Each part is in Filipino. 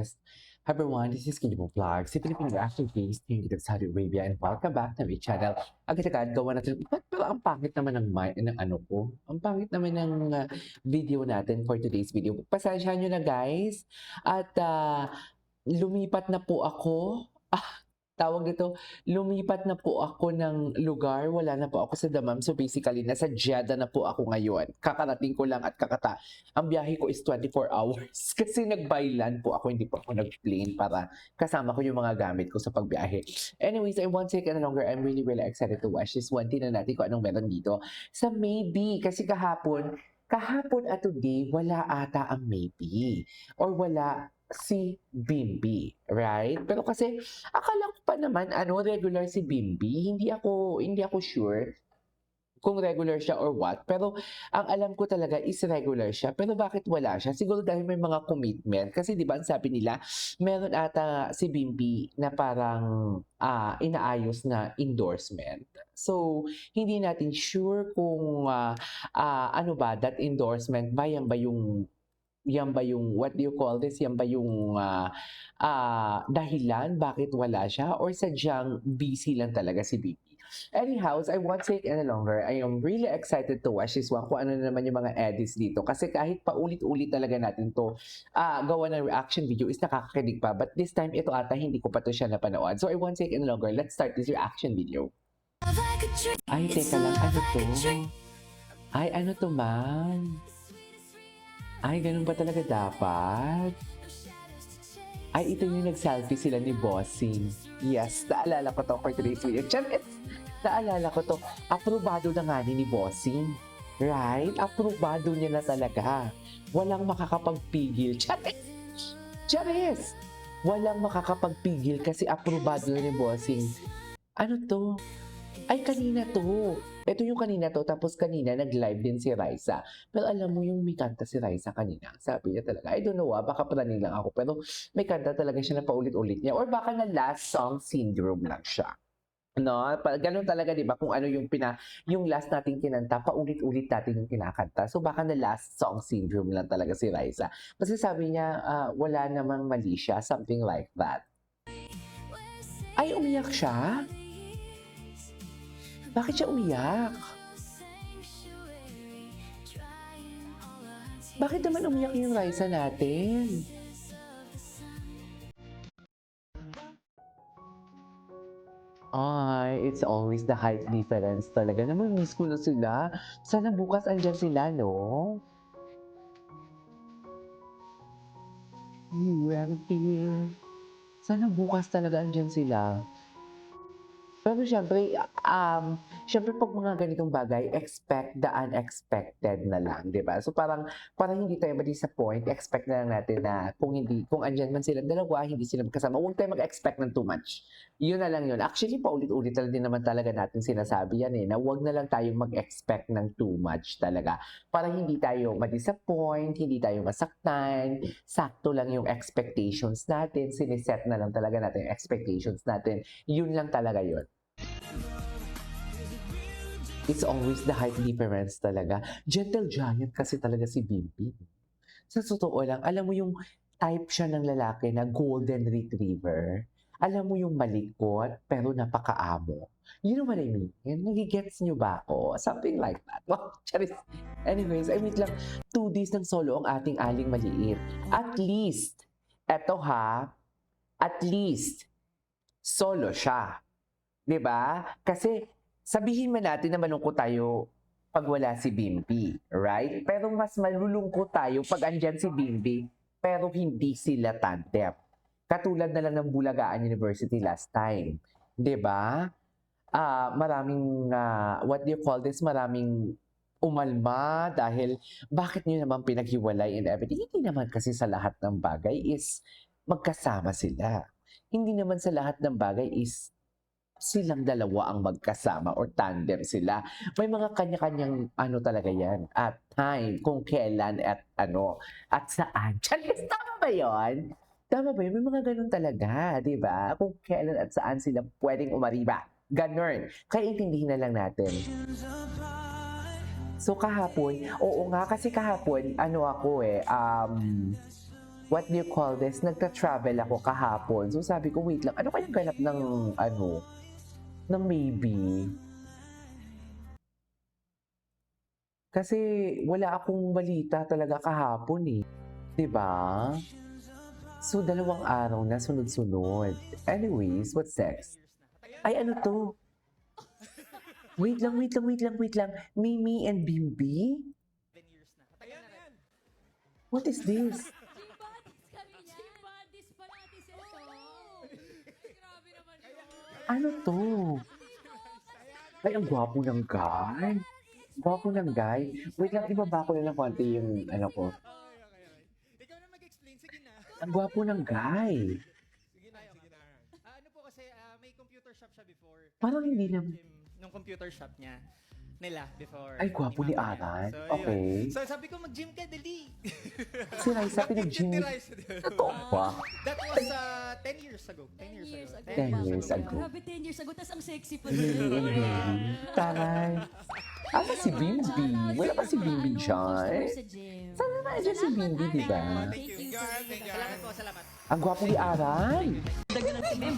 Hi everyone, this is Kinyo Vlog, si Philippine Reaction Case, tingin kita sa Saudi Arabia, and welcome back to my channel. Agad-agad, gawa natin, ba't pala ang pangit naman ng ano ko? Ang pangit naman ng video natin for today's video. Pasensyahan nyo na guys, at lumipat na po ako. Tawag dito, lumipat na po ako ng lugar, wala na po ako sa Damam. So basically, nasa Jeddah na po ako ngayon. Kakarating ko lang at ang biyahe ko is 24 hours. Kasi nag-byland po ako, hindi po ako nag-plane para kasama ko yung mga gamit ko sa pagbiyahe. Anyways, I won't take any longer. I'm really excited to watch this one. Tingnan natin kung anong meron dito. Sa maybe, kasi kahapon at today, wala ata ang maybe. Or wala si Bimbi, right? Pero kasi akala ko pa naman regular si Bimbi. Hindi ako sure kung regular siya or what. Pero ang alam ko talaga is regular siya. Pero bakit wala siya? Siguro dahil may mga commitment. Kasi 'di ba, ang sabi nila, meron ata si Bimbi na parang inaayos na endorsement. So, hindi natin sure kung ano ba that endorsement ba yan ba yung what do you call this? Yan ba yung dahilan bakit wala siya or sadyang busy lang talaga si BP? Anyhow, I won't take any longer. I am really excited to watch this one kung ano naman yung mga edits dito. Kasi kahit paulit-ulit talaga natin to gawa ng reaction video is nakakakilig pa. But this time, ito ata hindi ko pa to siya napanood. So I won't take any longer. Let's start this reaction video. Ay, teka lang. Ano to? Ay, ano to, man? Ay, ganun ba talaga dapat? Ay, ito yung nag-selfie sila ni Bossing. Yes, naalala ko to for today's video. Charit! Naalala ko to. Aprobado na nga ni Bossing. Right? Aprobado niya na talaga. Walang makakapagpigil. Charit! Charis! Walang makakapagpigil kasi aprobado na ni Bossing. Ano to? Ay, kanina to. Ito yung kanina to. Tapos kanina, nag-live din si Raisa. Pero alam mo yung may kanta si Raisa kanina. Sabi niya talaga, I don't know baka praning lang ako. Pero may kanta talaga siya na paulit-ulit niya. Or baka na last song syndrome lang siya. No? Ganun talaga, di ba? Kung ano yung last nating kinanta, paulit-ulit natin yung kinakanta. So baka na last song syndrome lang talaga si Raisa. Kasi sabi niya, wala namang mali siya. Something like that. Ay, umiyak siya? Bakit siya umiyak? Bakit naman umiyak yung Raisa natin? Ay, it's always the height difference talaga. Namimiss ko na sila. Sana bukas andyan sila, no? You are here. Sana bukas talaga andyan sila. Pero syempre pag mga ganitong bagay, expect the unexpected na lang, di ba? So parang hindi tayo ma-disappoint, expect na lang natin na kung andyan man silang dalawa, hindi sila magkasama, huwag tayo mag-expect ng too much. Yun na lang yun. Actually, paulit-ulit na din naman talaga natin sinasabi yan na huwag na lang tayong mag-expect ng too much talaga. Para hindi tayo ma-disappoint, hindi tayo masaktan, sakto lang yung expectations natin, siniset na lang talaga natin yung expectations natin. Yun lang talaga yun. It's always the height difference talaga. Gentle giant kasi talaga si Bimbi. Sa totoo lang, alam mo yung type siya ng lalaki na golden retriever. Alam mo yung malikot, pero napakaamo. You know what I mean? Nagigets niyo ba ako? Something like that. Wow, charis. Anyways, I mean lang, 2 days ng solo ang ating aling maliit. At least, eto ha, at least, solo siya. 'Di ba? Kasi sabihin man natin na malungkot tayo pag wala si Bimbi, right? Pero mas malulungkot tayo pag andyan si Bimbi, pero hindi sila tandem. Katulad na lang ng Bulagaan University last time, 'di ba? Maraming what do you call this? Maraming umalma dahil bakit niyo naman pinaghiwalay and everything? Hindi naman kasi sa lahat ng bagay is magkasama sila. Hindi naman sa lahat ng bagay is silang dalawa ang magkasama or tandem sila. May mga kanya-kanyang talaga yan at time kung kailan at at saan. Charis, tama ba yun? Tama ba yun? May mga ganun talaga, di ba? Kung kailan at saan sila pwedeng umariba. Ganun. Kaya intindihin na lang natin. So kahapon, oo nga kasi kahapon, what do you call this, nagta-travel ako kahapon. So sabi ko, wait lang, ano kayang ganap ng maybe? Kasi wala akong balita talaga kahapon eh. 'Di ba? So, 2 araw na sunod-sunod. Anyways, what's next? Ay, ano 'to? Wait lang, wait lang, wait lang, wait lang. Mimi and Bimbi? What is this? G-Buddies kami niyan. G-Buddies pala ate Seto. Grabe naman yun. Ano 'to? Ay, ang gwapo ng guy. Gwapo ng guy. Wait lang, ibaba ko na ng konti yung ano ko. Ikaw na mag-explain, sige na. Ang gwapo ng guy. Sige na, sige na. Ano po kasi, may computer shop siya before. Parang hindi na... Nung computer shop niya, nila before. Ay, gwapo ni Mama niya. Aran. So, Okay. yun. So sabi ko, mag-gym ka, dali. Si Raisa, pinag-gym. Totoo ba? That was 10 years ago. 10 years ago. 10 years ago. Grabe, 10 years ago. Tapos ang sexy pa Mimi and din. Bimbi. Taray. Asa si Bimbi? Wala pa si Bimbi dyan. Sa gym. Sana na dyan si Bimbi, di ba? Thank you. Salamat po, salamat. Ang gwapo ni Aran.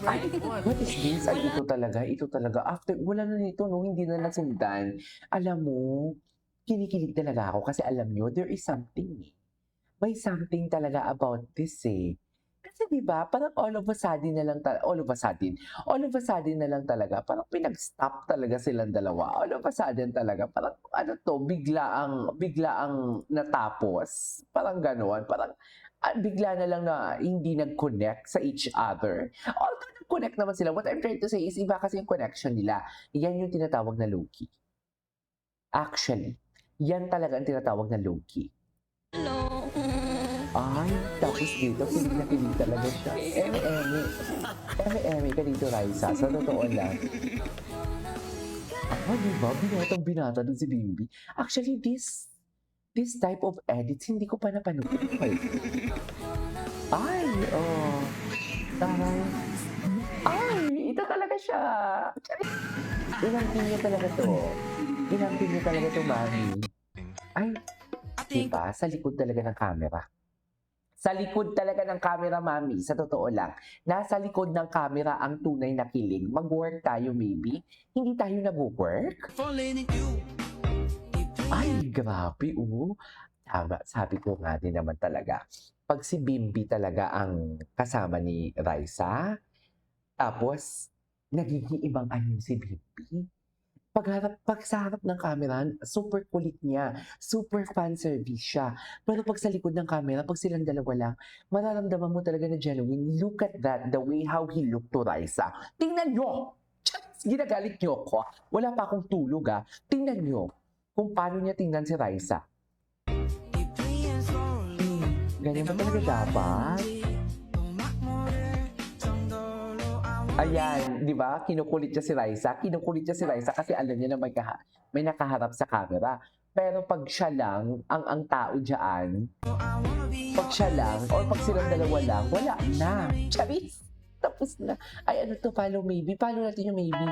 Ay, what is this? Ay, ito talaga. After, wala na nito, no? Hindi na nasundan. Alam mo, kinikilig talaga ako kasi alam nyo, there is something eh. May something talaga about this eh. Kasi di ba parang all of a sudden na lang talaga, parang pinag-stop talaga silang dalawa. All of a sudden talaga, parang ano to, biglaang natapos. Parang gano'n, parang bigla na lang na hindi nag-connect sa each other. Although nag-connect naman sila, what I'm trying to say is iba kasi yung connection nila. Yan yung tinatawag na low-key. Actually, yan talaga ang tinatawag na low-key. Hello. Ay, tapos dito, kilig na kilig talaga siya. Eme ka dito, Raisa. Sa totoo lang. Ah, di ba? Binata dun si Bimbi. Actually, this type of edits, hindi ko pa napanood. Ay, oh. Taray. Ay, ito talaga siya. Inampin niya talaga to. Inampin niya talaga to, Mami. Ay, diba? Sa likod talaga ng camera. Sa likod talaga ng camera, Mami. Sa totoo lang. Nasa likod ng camera ang tunay na kilig. Mag-work tayo, maybe. Hindi tayo nag-work? Ay, grabe, oh. Tama, sabi ko nga din naman talaga. Pag si Bimbi talaga ang kasama ni Raisa, tapos, nagiging ibang anyo si Bimbi. Pag sa harap ng camera, super kulit niya, super fan service siya. Pero pag sa likod ng camera, pag silang dalawa lang, mararamdaman mo talaga na genuine. Look at that, the way how he looked to Raisa. Tingnan nyo! Ginagalit nyo ko. Wala pa akong tulog Tingnan nyo kung paano niya tingnan si Raisa. Ganyan ba talaga dapat? Ayan, di ba? Kinukulit niya si Raisa. Kinukulit niya si Raisa kasi alam niya na may nakaharap sa camera. Pero pag siya lang, ang tao dyan, pag siya lang, or pag silang dalawa lang, wala na. Charis! Tapos na. Ay, ano to? Follow maybe. Follow natin yung maybe.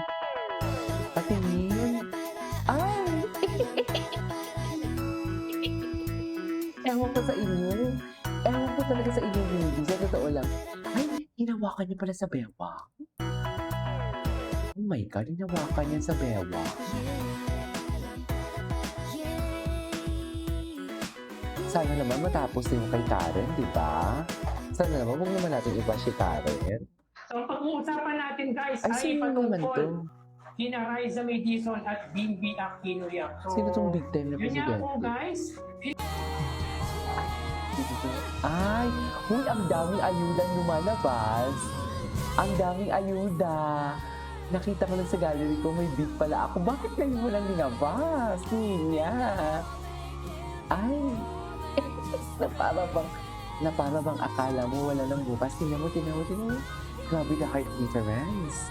Patingin. Ay! Ewan ko sa inyo. Ewan ko talaga sa inyo, maybe. Sa totoo lang. Ay, hinawakan niya pala sa bewang. Oh my God, hinawakan niya sa bewang. Sana naman matapos din kay Karen, di ba? Sana naman, huwag naman natin iba si Karen. So, ang pag-uusapan natin guys Ay, sino naman to? patungkol kina Raisa Madison at Bimbi Aquino Yap. So, Sino tong big time na yun nga presidente? po guys. Ay, huy, ang daming ayuda lumalabas. Ang daming ayuda. Nakita ko lang sa gallery ko, may big pala ako. Bakit ngayon mo lang linabas? Niya. Ay, na para bang akala mo wala nang bukas. Tingnan mo. Grabe the height difference.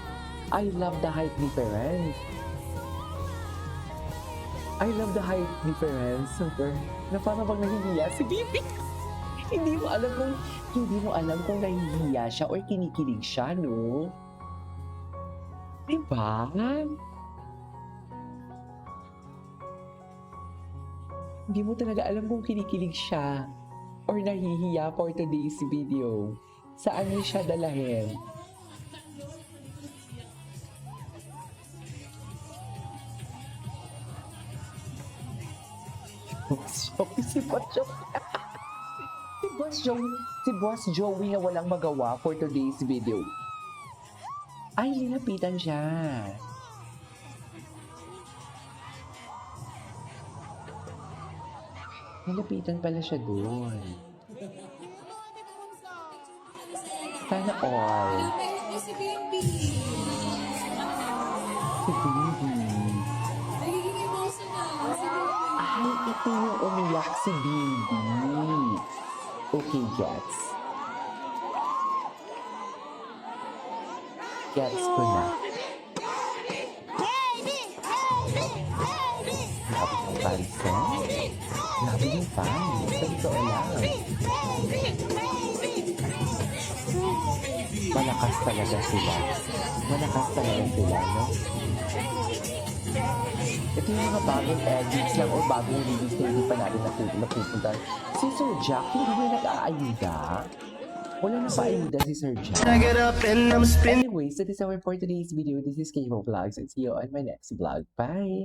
I love the height difference. Super. Na para bang nahihiya si Bibi. Hindi mo alam kung nahihiya siya or kinikilig siya, no? Diba? Hindi mo talaga alam kung kinikilig siya or nahihiya for today's video? Saan niyo siya dalahin? Si Boss Joey. Si Boss Joey na walang magawa for today's video. Ay, linapitan siya. Nilapitan pala siya doon. Sana all. Si BB. Si Bibi. Nagiging emotional. Si BB. Ay, ito yung umiyak si Bibi. Okay, gets. Gets ko na. Grabe yung fans, eh? Grabe yung fans. Sa totoo lang. Malakas talaga sila. Malakas talaga sila, no? Ito yung mga bagong edits lang o bagong release na hindi pa natin napupunta. Si Sir Jack, hindi na nag-aayuda. Wala na pa-ayuda si Sir Jack. Anyways, that is our for today's video. This is K-Mo Vlogs and see you on my next vlog. Bye!